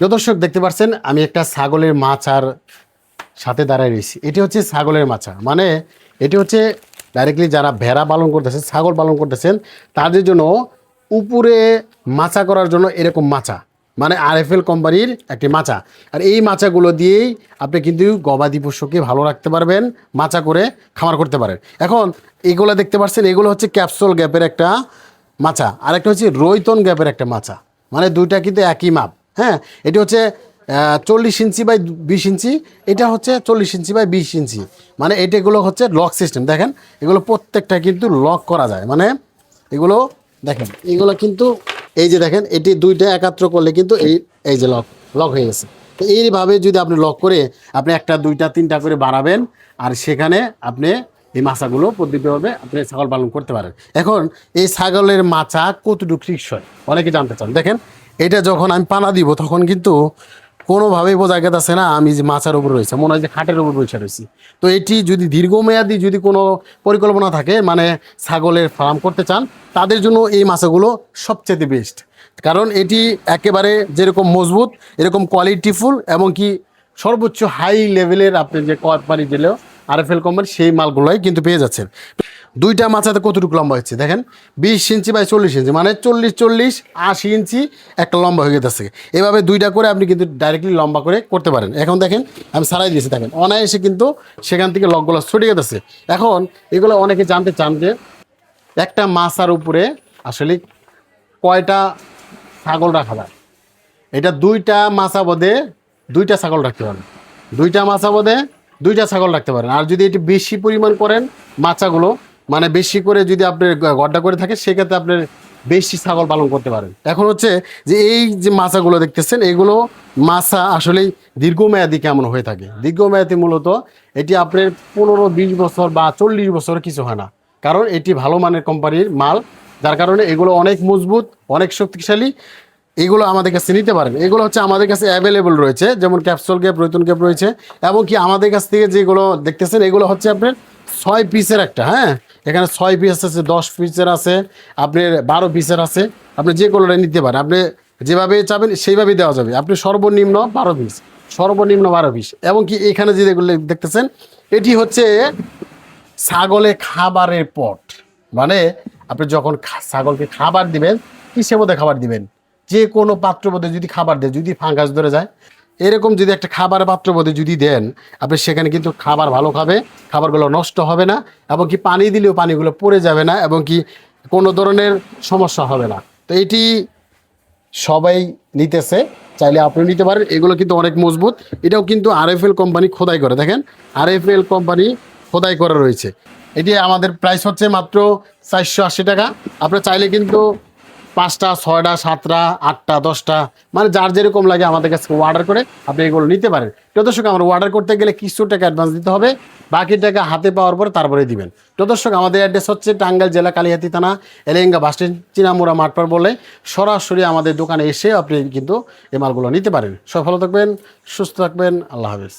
প্রিয় দর্শক দেখতে পাচ্ছেন আমি একটা ছাগলের মাচার সাথে দাঁড়ায় রয়েছি। এটি হচ্ছে ছাগলের মাচা, মানে এটি হচ্ছে ডাইরেক্টলি যারা ভেড়া পালন করতেছেন, ছাগল পালন করতেছেন, তাদের জন্য উপরে মাচা করার জন্য এরকম মাচা, মানে আরএফএল কোম্পানির একটি মাচা। আর এই মাচাগুলো দিয়েই আপনি কিন্তু গবাদি পশুকে ভালো রাখতে পারবেন, মাচা করে খামার করতে পারেন। এখন এগুলো দেখতে পাচ্ছেন, এগুলো হচ্ছে ক্যাপসুল গ্যাপের একটা মাচা, আর একটা হচ্ছে রৈতন গ্যাপের একটা মাচা, মানে দুইটা কিন্তু একই মাপ। হ্যাঁ, এটি হচ্ছে 40 ইঞ্চি বাই 20 ইঞ্চি, এটা হচ্ছে 40 ইঞ্চি বাই 20 ইঞ্চি। মানে এটাগুলো হচ্ছে লক সিস্টেম। দেখেন এগুলো প্রত্যেকটা কিন্তু লক করা যায়, মানে এগুলো দেখেন, এগুলো কিন্তু এই যে দেখেন, এটি দুইটা একাত্র করলে কিন্তু এই এই যে লক লক হয়ে গেছে। তো এইভাবে যদি আপনি লক করে আপনি একটা দুইটা তিনটা করে বাড়াবেন, আর সেখানে আপনি এই মাছাগুলো পদ্ধতিভাবে আপনি ছাগল পালন করতে পারেন। এখন এই ছাগলের মাচা কতটুকু টিকসই অনেকে জানতে চান। দেখেন এটা যখন আমি পানা দিব তখন কিন্তু কোনোভাবেই বোঝা গেছে না আমি যে মাচার উপর রয়েছে, মনে হয় যে খাটের উপর বসে রয়েছি। তো এটি যদি দীর্ঘমেয়াদী যদি কোনো পরিকল্পনা থাকে, মানে ছাগলের ফার্ম করতে চান, তাদের জন্য এই মাছগুলো সবচেয়ে বেস্ট। কারণ এটি একেবারে যেরকম মজবুত, এরকম কোয়ালিটিফুল, এবং কি সর্বোচ্চ হাই লেভেলের আপনি যে কোম্পানি দিলেও আরএফএল কোম্পানি সেই মালগুলোই কিন্তু পেয়ে যাচ্ছেন। দুইটা মাচাতে কতটুকু লম্বা হচ্ছে দেখেন, 20 ইঞ্চি বাই 40 ইঞ্চি, মানে 40-40-80 ইঞ্চি একটা লম্বা হয়ে গেছে। এভাবে দুইটা করে আপনি কিন্তু ডাইরেক্টলি লম্বা করে করতে পারেন। এখন দেখেন আমি সারাই দিয়েছি, দেখেন অনায়াসে কিন্তু সেখান থেকে লকগুলো ছুটে গেছে। এখন এগুলো অনেকে জানতে চান যে একটা মাচার উপরে আসলে কয়টা ছাগল রাখা যায়। এটা দুইটা মাচা বোধে দুইটা ছাগল রাখতে পারেন, দুইটা মাচা বোধে দুইটা ছাগল রাখতে পারেন। আর যদি এটি বেশি পরিমাণ করেন মাচাগুলো, মানে বেশি করে যদি আপনি গড্ডা করে থাকে, সেক্ষেত্রে আপনি বেশি ছাগল পালন করতে পারেন। এখন হচ্ছে যে এই যে মাচাগুলো দেখতেছেন, এগুলো মাচা আসলেই দীর্ঘমেয়াদী কেমন হয়ে থাকে। দীর্ঘমেয়াদী মূলত এটি আপনার 15-20 বছর বা 40 বছর কিছু হয় না, কারণ এটি ভালো মানের কোম্পানির মাল, যার কারণে এগুলো অনেক মজবুত, অনেক শক্তিশালী। এগুলো আমাদের কাছে নিতে পারেন। এগুলো হচ্ছে আমাদের কাছে অ্যাভেলেবল রয়েছে, যেমন ক্যাপসুল গ্যাপ, রৈতন গ্যাপ রয়েছে। এবং কি আমাদের কাছ থেকে যেগুলো দেখতেছেন, এগুলো হচ্ছে আপনার 6 পিসের একটা, হ্যাঁ এখানে 6 পিস আছে, 10 পিসের আছে, আপনার 12 পিসের আছে। আপনি যে কোনোটা নিতে পারেন, আপনি যেভাবে চাবেন সেইভাবেই দেওয়া যাবে। আপনি সর্বনিম্ন 12 পিস, সর্বনিম্ন 12 পিস। এবং কি এখানে যে যেগুলো দেখতেছেন, এটি হচ্ছে ছাগলে খাবারের পট, মানে আপনি যখন ছাগলকে খাবার দিবেন, কিসের মধ্যে খাবার দিবেন, যে কোনো পাত্রের মধ্যে যদি খাবার দেয়, যদি ফাঙ্গাস ধরে যায়, এরকম যদি একটা খাবারের পাত্রের মধ্যে যদি দেন, আপনি সেখানে কিন্তু খাবার ভালো খাবে, খাবারগুলো নষ্ট হবে না, এবং কি পানি দিলেও পানিগুলো পড়ে যাবে না, এবং কি কোনো ধরনের সমস্যা হবে না। তো এটি সবাই নিতেছে, চাইলে আপনি নিতে পারেন। এগুলো কিন্তু অনেক মজবুত। এটাও কিন্তু আরএফএল কোম্পানি খোদাই করে, দেখেন আরএফএল কোম্পানি খোদাই করা রয়েছে। এটি আমাদের প্রাইস হচ্ছে মাত্র 480 টাকা। আপনার চাইলে কিন্তু 5টা 6টা 7টা 8টা 10টা, মানে যার যেরকম লাগে আমাদের কাছে অর্ডার করে আপনি এগুলো নিতে পারেন। প্রিয় দর্শক, আমরা অর্ডার করতে গেলে কিছু টাকা অ্যাডভান্স দিতে হবে, বাকি টাকা হাতে পাওয়ার পরে তারপরে দিবেন। প্রিয় দর্শক, আমাদের অ্যাড্রেস হচ্ছে টাঙ্গাইল জেলা কালিহাতী থানা এলেঙ্গা বাস স্ট্যান্ড চিনামুড়া মাঠপার বলে, সরাসরি আমাদের দোকানে এসে আপনি কিন্তু এই মালগুলো নিতে পারেন। সব ভালো থাকবেন, সুস্থ থাকবেন, আল্লাহ হাফেজ।